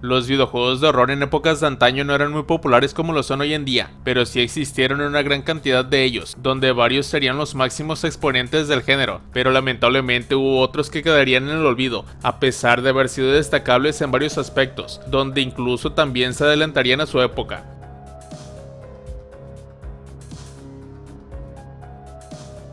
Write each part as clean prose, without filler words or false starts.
Los videojuegos de horror en épocas de antaño no eran muy populares como lo son hoy en día, pero sí existieron una gran cantidad de ellos, donde varios serían los máximos exponentes del género, pero lamentablemente hubo otros que quedarían en el olvido, a pesar de haber sido destacables en varios aspectos, donde incluso también se adelantarían a su época.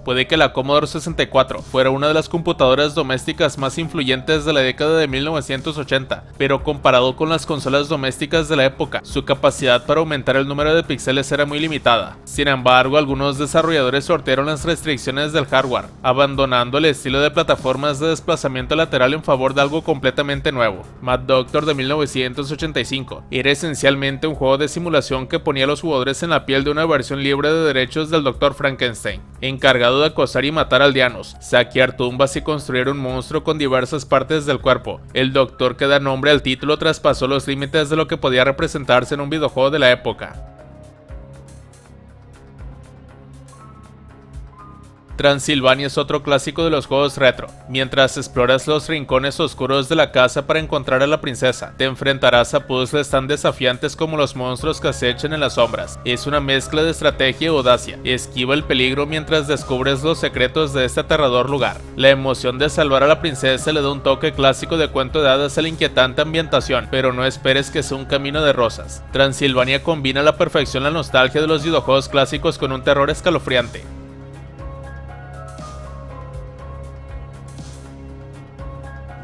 Puede que la Commodore 64 fuera una de las computadoras domésticas más influyentes de la década de 1980, pero comparado con las consolas domésticas de la época, su capacidad para aumentar el número de píxeles era muy limitada. Sin embargo, algunos desarrolladores sortearon las restricciones del hardware, abandonando el estilo de plataformas de desplazamiento lateral en favor de algo completamente nuevo. Mad Doctor de 1985 era esencialmente un juego de simulación que ponía a los jugadores en la piel de una versión libre de derechos del Dr. Frankenstein, encargado de acosar y matar aldeanos, saquear tumbas y construir un monstruo con diversas partes del cuerpo. El doctor que da nombre al título traspasó los límites de lo que podía representarse en un videojuego de la época. Transilvania es otro clásico de los juegos retro. Mientras exploras los rincones oscuros de la casa para encontrar a la princesa, te enfrentarás a puzzles tan desafiantes como los monstruos que acechan en las sombras. Es una mezcla de estrategia y audacia. Esquiva el peligro mientras descubres los secretos de este aterrador lugar. La emoción de salvar a la princesa le da un toque clásico de cuento de hadas a la inquietante ambientación, pero no esperes que sea un camino de rosas. Transilvania combina a la perfección la nostalgia de los videojuegos clásicos con un terror escalofriante.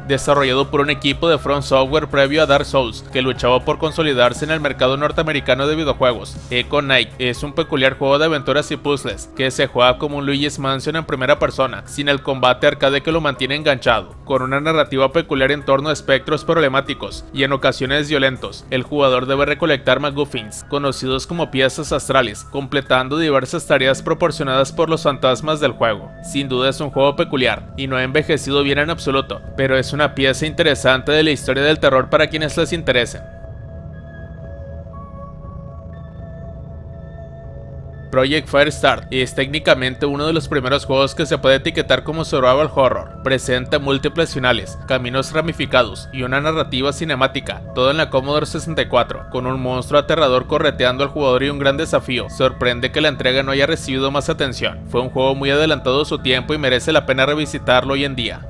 Desarrollado por un equipo de From Software previo a Dark Souls, que luchaba por consolidarse en el mercado norteamericano de videojuegos. Echo Knight es un peculiar juego de aventuras y puzzles, que se juega como un Luigi's Mansion en primera persona, sin el combate arcade que lo mantiene enganchado, con una narrativa peculiar en torno a espectros problemáticos y en ocasiones violentos. El jugador debe recolectar MacGuffins, conocidos como piezas astrales, completando diversas tareas proporcionadas por los fantasmas del juego. Sin duda es un juego peculiar, y no ha envejecido bien en absoluto, pero es una pieza interesante de la historia del terror para quienes les interesen. Project Firestarter es técnicamente uno de los primeros juegos que se puede etiquetar como survival horror. Presenta múltiples finales, caminos ramificados y una narrativa cinemática, todo en la Commodore 64, con un monstruo aterrador correteando al jugador y un gran desafío. Sorprende que la entrega no haya recibido más atención. Fue un juego muy adelantado a su tiempo y merece la pena revisitarlo hoy en día.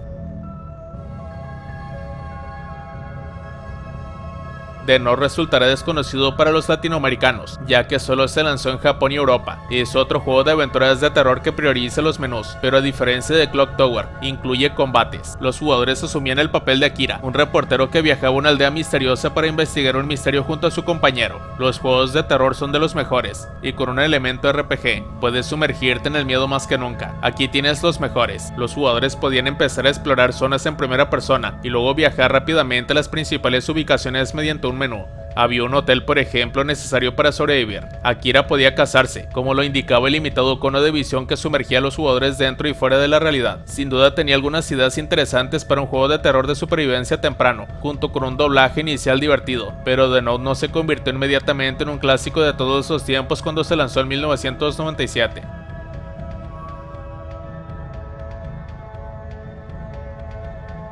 De no resultará desconocido para los latinoamericanos, ya que solo se lanzó en Japón y Europa. Es otro juego de aventuras de terror que prioriza los menús, pero a diferencia de Clock Tower, incluye combates. Los jugadores asumían el papel de Akira, un reportero que viajaba a una aldea misteriosa para investigar un misterio junto a su compañero. Los juegos de terror son de los mejores, y con un elemento RPG, puedes sumergirte en el miedo más que nunca. Aquí tienes los mejores. Los jugadores podían empezar a explorar zonas en primera persona, y luego viajar rápidamente a las principales ubicaciones mediante un menú. Había un hotel, por ejemplo, necesario para sobrevivir. Akira podía casarse, como lo indicaba el limitado cono de visión que sumergía a los jugadores dentro y fuera de la realidad. Sin duda tenía algunas ideas interesantes para un juego de terror de supervivencia temprano, junto con un doblaje inicial divertido, pero The Note no se convirtió inmediatamente en un clásico de todos los tiempos cuando se lanzó en 1997.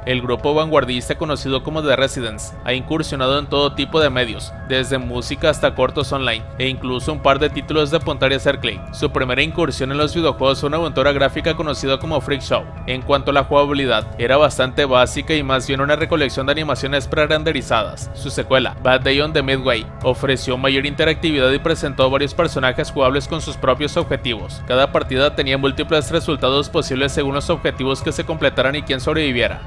El grupo vanguardista conocido como The Residents ha incursionado en todo tipo de medios, desde música hasta cortos online, e incluso un par de títulos de apuntar y hacer clic. Su primera incursión en los videojuegos fue una aventura gráfica conocida como Freak Show. En cuanto a la jugabilidad, era bastante básica y más bien una recolección de animaciones pre-renderizadas. Su secuela, Bad Day on the Midway, ofreció mayor interactividad y presentó varios personajes jugables con sus propios objetivos. Cada partida tenía múltiples resultados posibles según los objetivos que se completaran y quién sobreviviera.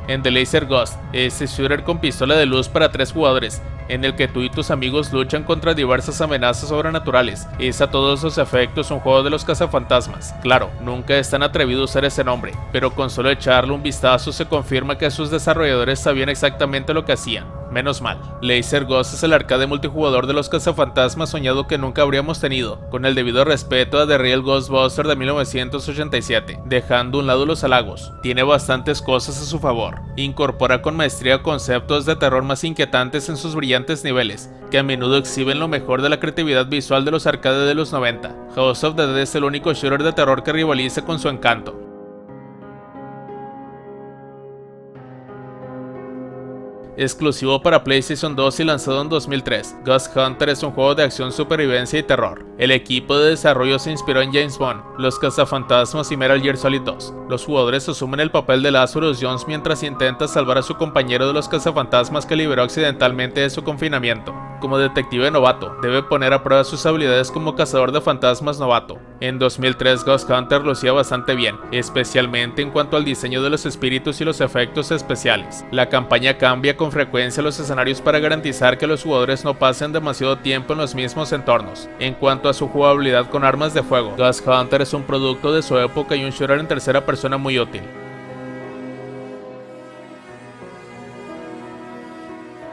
En The Laser Ghost, este shooter con pistola de luz para 3 jugadores, en el que tú y tus amigos luchan contra diversas amenazas sobrenaturales. Es a todos los efectos un juego de los cazafantasmas. Claro, nunca es tan atrevido a usar ese nombre, pero con solo echarle un vistazo se confirma que sus desarrolladores sabían exactamente lo que hacían. Menos mal. Laser Ghost es el arcade multijugador de los cazafantasmas soñado que nunca habríamos tenido, con el debido respeto a The Real Ghostbuster de 1987, dejando a un lado los halagos. Tiene bastantes cosas a su favor. Incorpora con maestría conceptos de terror más inquietantes en sus brillantes niveles, que a menudo exhiben lo mejor de la creatividad visual de los arcades de los 90. House of the Dead es el único shooter de terror que rivaliza con su encanto. Exclusivo para PlayStation 2 y lanzado en 2003, Ghost Hunter es un juego de acción, supervivencia y terror. El equipo de desarrollo se inspiró en James Bond, Los Cazafantasmas y Metal Gear Solid 2. Los jugadores asumen el papel de Lazarus Jones mientras intenta salvar a su compañero de los cazafantasmas que liberó accidentalmente de su confinamiento. Como detective novato, debe poner a prueba sus habilidades como cazador de fantasmas novato. En 2003 Ghost Hunter lucía bastante bien, especialmente en cuanto al diseño de los espíritus y los efectos especiales. La campaña cambia con frecuencia los escenarios para garantizar que los jugadores no pasen demasiado tiempo en los mismos entornos. En cuanto a su jugabilidad con armas de fuego, Ghost Hunter es un producto de su época y un shooter en tercera persona muy útil.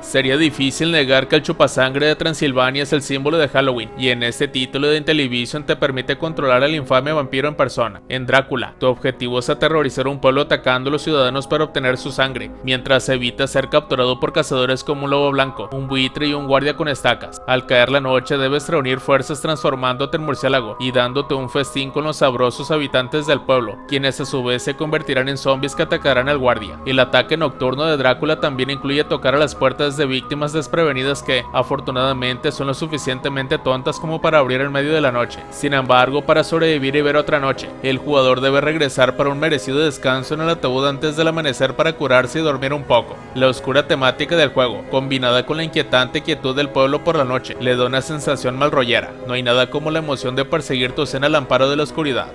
Sería difícil negar que el chupasangre de Transilvania es el símbolo de Halloween, y en este título de Intellivision te permite controlar al infame vampiro en persona. En Drácula, tu objetivo es aterrorizar a un pueblo atacando a los ciudadanos para obtener su sangre, mientras evita ser capturado por cazadores como un lobo blanco, un buitre y un guardia con estacas. Al caer la noche debes reunir fuerzas transformándote en murciélago y dándote un festín con los sabrosos habitantes del pueblo, quienes a su vez se convertirán en zombies que atacarán al guardia. El ataque nocturno de Drácula también incluye tocar a las puertas de víctimas desprevenidas que, afortunadamente, son lo suficientemente tontas como para abrir en medio de la noche. Sin embargo, para sobrevivir y ver otra noche, el jugador debe regresar para un merecido descanso en el ataúd antes del amanecer para curarse y dormir un poco. La oscura temática del juego, combinada con la inquietante quietud del pueblo por la noche, le da una sensación malrollera. No hay nada como la emoción de perseguir tu cena al amparo de la oscuridad.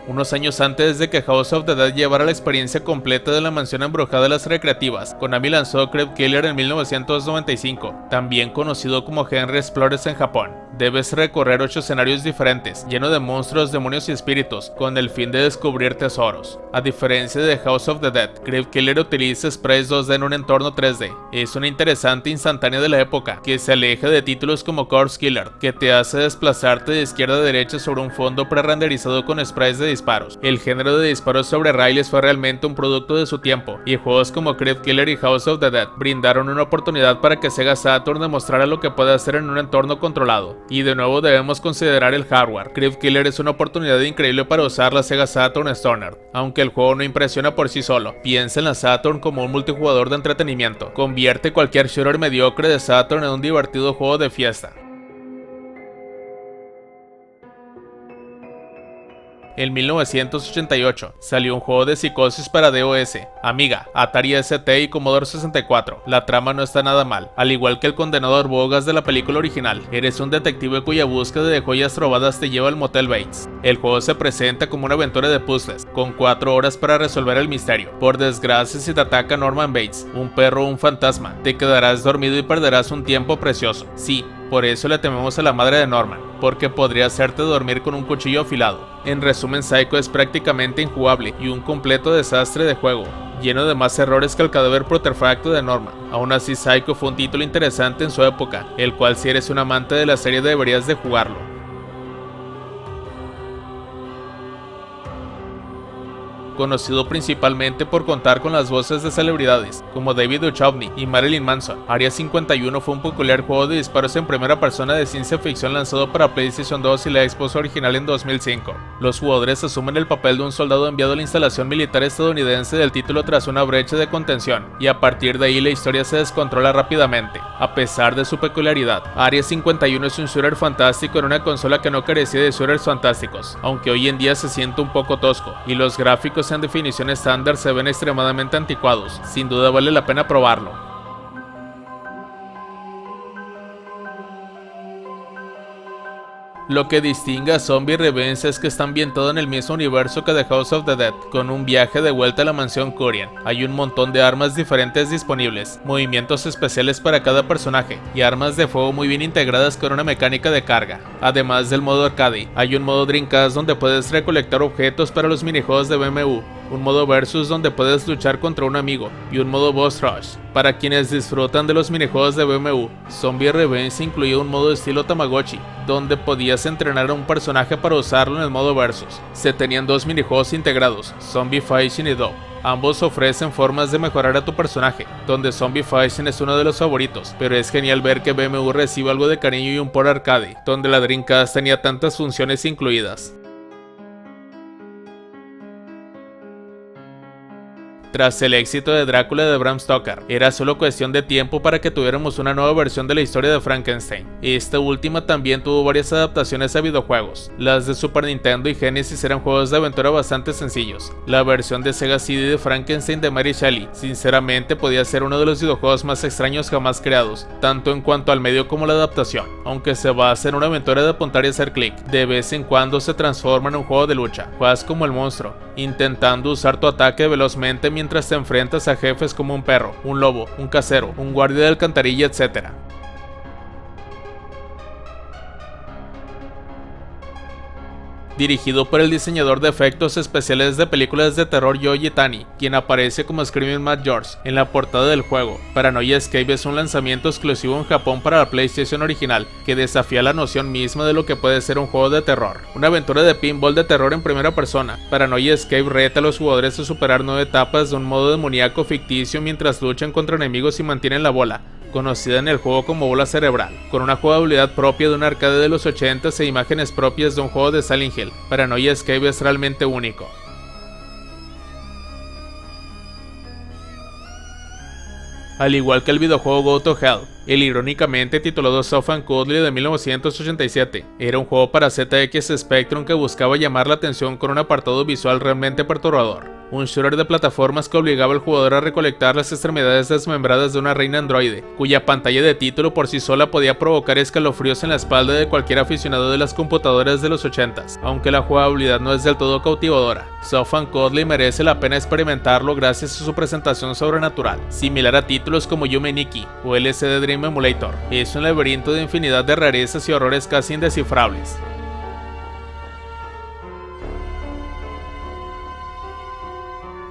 Unos años antes de que House of the Dead llevara la experiencia completa de la mansión embrujada de las recreativas, Konami lanzó Crypt Killer en 1995, también conocido como Henry Explorers en Japón. Debes recorrer 8 escenarios diferentes, llenos de monstruos, demonios y espíritus, con el fin de descubrir tesoros. A diferencia de House of the Dead, Crypt Killer utiliza sprites 2D en un entorno 3D. Es una interesante instantánea de la época, que se aleja de títulos como Corpse Killer, que te hace desplazarte de izquierda a derecha sobre un fondo pre-renderizado con sprites de disparos. El género de disparos sobre raíles fue realmente un producto de su tiempo, y juegos como Crypt Killer y House of the Dead brindaron una oportunidad para que Sega Saturn demostrara lo que puede hacer en un entorno controlado. Y de nuevo debemos considerar el hardware. Crypt Killer es una oportunidad increíble para usar la Sega Saturn Stoner. Aunque el juego no impresiona por sí solo, piensa en la Saturn como un multijugador de entretenimiento. Convierte cualquier shooter mediocre de Saturn en un divertido juego de fiesta. En 1988 salió un juego de psicosis para DOS, Amiga, Atari ST y Commodore 64. La trama no está nada mal, al igual que el condenado Arbogas de la película original. Eres un detective cuya búsqueda de joyas robadas te lleva al Motel Bates. El juego se presenta como una aventura de puzzles, con 4 horas para resolver el misterio. Por desgracia, si te ataca Norman Bates, un perro o un fantasma, te quedarás dormido y perderás un tiempo precioso. Sí, por eso le tememos a la madre de Norman, porque podría hacerte dormir con un cuchillo afilado. En resumen, Psycho es prácticamente injugable y un completo desastre de juego, lleno de más errores que el cadáver putrefacto de Norman. Aún así, Psycho fue un título interesante en su época, el cual si eres un amante de la serie deberías de jugarlo. Conocido principalmente por contar con las voces de celebridades como David Duchovny y Marilyn Manson, Área 51 fue un peculiar juego de disparos en primera persona de ciencia ficción lanzado para PlayStation 2 y la Xbox original en 2005. Los jugadores asumen el papel de un soldado enviado a la instalación militar estadounidense del título tras una brecha de contención, y a partir de ahí la historia se descontrola rápidamente. A pesar de su peculiaridad, Área 51 es un shooter fantástico en una consola que no carecía de shooters fantásticos, aunque hoy en día se siente un poco tosco, y los gráficos en definición estándar se ven extremadamente anticuados. Sin duda vale la pena probarlo. Lo que distingue a Zombie Revenge es que está ambientado en el mismo universo que The House of the Dead, con un viaje de vuelta a la mansión Curian. Hay un montón de armas diferentes disponibles, movimientos especiales para cada personaje, y armas de fuego muy bien integradas con una mecánica de carga. Además del modo arcade, hay un modo Dreamcast donde puedes recolectar objetos para los minijuegos de BMW, un modo versus donde puedes luchar contra un amigo, y un modo boss rush. Para quienes disfrutan de los minijuegos de BMW, Zombie Revenge incluía un modo estilo Tamagotchi, donde podías entrenar a un personaje para usarlo en el modo versus. Se tenían 2 minijuegos integrados, Zombie Fighting y Dope. Ambos ofrecen formas de mejorar a tu personaje, donde Zombie Fighting es uno de los favoritos, pero es genial ver que BMW recibe algo de cariño y un port arcade, donde la Dreamcast tenía tantas funciones incluidas. Tras el éxito de Drácula de Bram Stoker, era solo cuestión de tiempo para que tuviéramos una nueva versión de la historia de Frankenstein. Esta última también tuvo varias adaptaciones a videojuegos. Las de Super Nintendo y Genesis eran juegos de aventura bastante sencillos. La versión de Sega CD de Frankenstein de Mary Shelley, sinceramente podía ser uno de los videojuegos más extraños jamás creados, tanto en cuanto al medio como la adaptación. Aunque se basa en una aventura de apuntar y hacer clic, de vez en cuando se transforma en un juego de lucha. Juegas como el monstruo, intentando usar tu ataque velozmente mientras te enfrentas a jefes como un perro, un lobo, un casero, un guardia de alcantarilla, etc. Dirigido por el diseñador de efectos especiales de películas de terror Yoji Tani, quien aparece como Screaming Mad George en la portada del juego. Paranoia Escape es un lanzamiento exclusivo en Japón para la PlayStation original, que desafía la noción misma de lo que puede ser un juego de terror. Una aventura de pinball de terror en primera persona, Paranoia Escape reta a los jugadores a superar 9 etapas de un modo demoníaco ficticio mientras luchan contra enemigos y mantienen la bola, conocida en el juego como bola cerebral, con una jugabilidad propia de un arcade de los 80s e imágenes propias de un juego de Silent Hill. Paranoia Escape es realmente único. Al igual que el videojuego Go to Hell, el irónicamente titulado Soft and Cuddly de 1987, era un juego para ZX Spectrum que buscaba llamar la atención con un apartado visual realmente perturbador. Un shooter de plataformas que obligaba al jugador a recolectar las extremidades desmembradas de una reina androide, cuya pantalla de título por sí sola podía provocar escalofríos en la espalda de cualquier aficionado de las computadoras de los 80s, aunque la jugabilidad no es del todo cautivadora. Soft and Cuddly merece la pena experimentarlo gracias a su presentación sobrenatural, similar a títulos como Yume Nikki o LCD Dream Emulator. Es un laberinto de infinidad de rarezas y horrores casi indescifrables.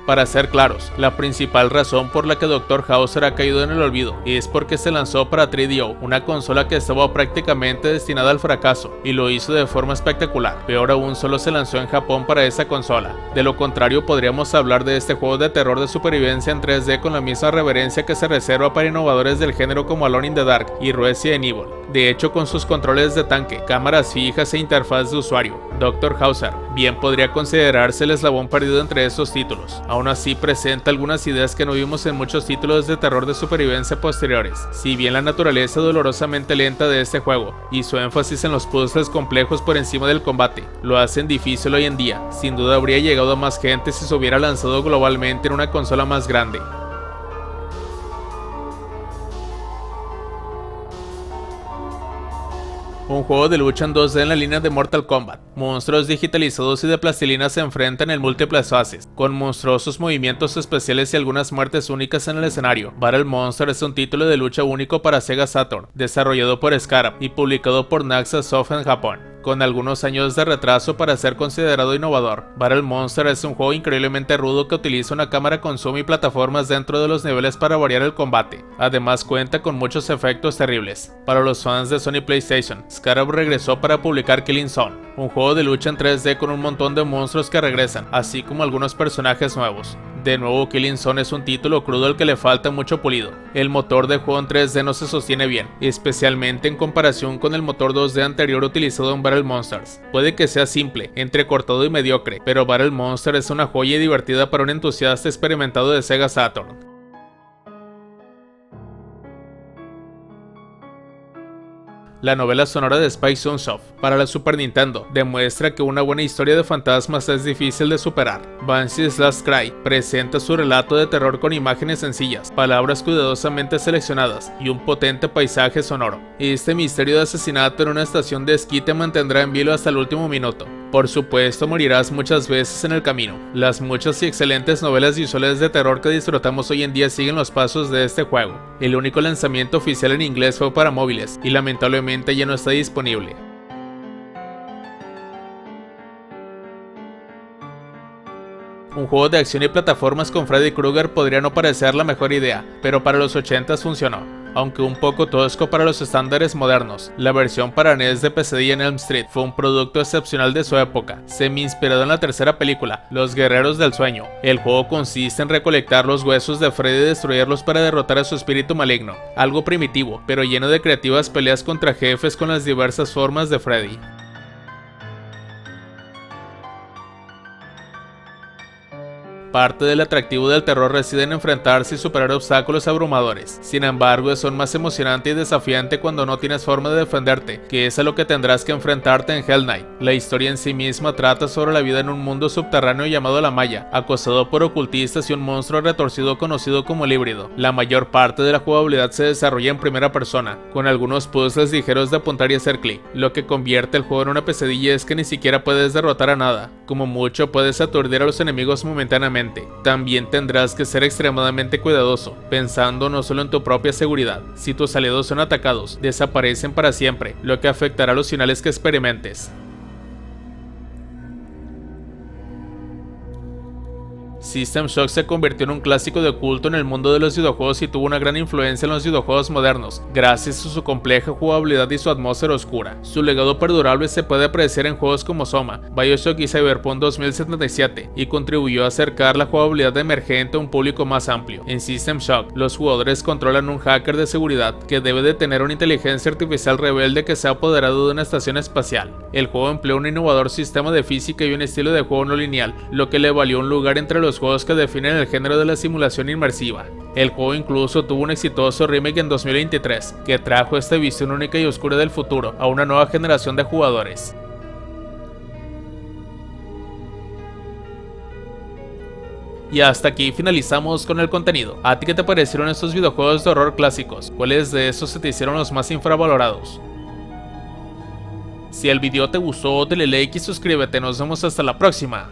Para ser claros, la principal razón por la que Dr. Hauser ha caído en el olvido es porque se lanzó para 3DO, una consola que estaba prácticamente destinada al fracaso, y lo hizo de forma espectacular. Peor aún, solo se lanzó en Japón para esa consola. De lo contrario, podríamos hablar de este juego de terror de supervivencia en 3D con la misma reverencia que se reserva para innovadores del género como Alone in the Dark y Resident Evil. De hecho, con sus controles de tanque, cámaras fijas e interfaz de usuario, Dr. Hauser bien podría considerarse el eslabón perdido entre estos títulos. Aún así, presenta algunas ideas que no vimos en muchos títulos de terror de supervivencia posteriores. Si bien la naturaleza dolorosamente lenta de este juego y su énfasis en los puzzles complejos por encima del combate lo hacen difícil hoy en día, sin duda habría llegado a más gente si se hubiera lanzado globalmente en una consola más grande. Un juego de lucha en 2D en la línea de Mortal Kombat. Monstruos digitalizados y de plastilina se enfrentan en múltiples fases, con monstruosos movimientos especiales y algunas muertes únicas en el escenario. Battle Monster es un título de lucha único para Sega Saturn, desarrollado por Scarab y publicado por Naxa Soft en Japón, con algunos años de retraso para ser considerado innovador. Battle Monster es un juego increíblemente rudo que utiliza una cámara con zoom y plataformas dentro de los niveles para variar el combate. Además cuenta con muchos efectos terribles. Para los fans de Sony PlayStation, Scarab regresó para publicar Killing Zone, un juego de lucha en 3D con un montón de monstruos que regresan, así como algunos personajes nuevos. De nuevo, Killing Zone es un título crudo al que le falta mucho pulido. El motor de juego en 3D no se sostiene bien, especialmente en comparación con el motor 2D anterior utilizado en Battle Monsters. Puede que sea simple, entrecortado y mediocre, pero Battle Monster es una joya divertida para un entusiasta experimentado de Sega Saturn. La novela sonora de Spike Chunsoft para la Super Nintendo demuestra que una buena historia de fantasmas es difícil de superar. Banshee's Last Cry presenta su relato de terror con imágenes sencillas, palabras cuidadosamente seleccionadas y un potente paisaje sonoro. Este misterio de asesinato en una estación de esquí te mantendrá en vilo hasta el último minuto. Por supuesto, morirás muchas veces en el camino. Las muchas y excelentes novelas visuales de terror que disfrutamos hoy en día siguen los pasos de este juego. El único lanzamiento oficial en inglés fue para móviles y lamentablemente ya no está disponible. Un juego de acción y plataformas con Freddy Krueger podría no parecer la mejor idea, pero para los 80s funcionó. Aunque un poco tosco para los estándares modernos, la versión para NES de Pesadilla en Elm Street fue un producto excepcional de su época, semi-inspirado en la tercera película, Los Guerreros del Sueño. El juego consiste en recolectar los huesos de Freddy y destruirlos para derrotar a su espíritu maligno, algo primitivo, pero lleno de creativas peleas contra jefes con las diversas formas de Freddy. Parte del atractivo del terror reside en enfrentarse y superar obstáculos abrumadores. Sin embargo, es aún más emocionante y desafiante cuando no tienes forma de defenderte, que es a lo que tendrás que enfrentarte en Hell Knight. La historia en sí misma trata sobre la vida en un mundo subterráneo llamado La Maya, acosado por ocultistas y un monstruo retorcido conocido como el Híbrido. La mayor parte de la jugabilidad se desarrolla en primera persona, con algunos puzzles ligeros de apuntar y hacer clic. Lo que convierte el juego en una pesadilla es que ni siquiera puedes derrotar a nada, como mucho puedes aturdir a los enemigos momentáneamente. También tendrás que ser extremadamente cuidadoso, pensando no solo en tu propia seguridad. Si tus aliados son atacados, desaparecen para siempre, lo que afectará a los finales que experimentes. System Shock se convirtió en un clásico de culto en el mundo de los videojuegos y tuvo una gran influencia en los videojuegos modernos, gracias a su compleja jugabilidad y su atmósfera oscura. Su legado perdurable se puede apreciar en juegos como Soma, BioShock y Cyberpunk 2077, y contribuyó a acercar la jugabilidad emergente a un público más amplio. En System Shock, los jugadores controlan un hacker de seguridad que debe de tener una inteligencia artificial rebelde que se ha apoderado de una estación espacial. El juego emplea un innovador sistema de física y un estilo de juego no lineal, lo que le valió un lugar entre los juegos que definen el género de la simulación inmersiva. El juego incluso tuvo un exitoso remake en 2023, que trajo esta visión única y oscura del futuro a una nueva generación de jugadores. Y hasta aquí finalizamos con el contenido. ¿A ti qué te parecieron estos videojuegos de horror clásicos? ¿Cuáles de esos se te hicieron los más infravalorados? Si el video te gustó, dale like y suscríbete. Nos vemos hasta la próxima.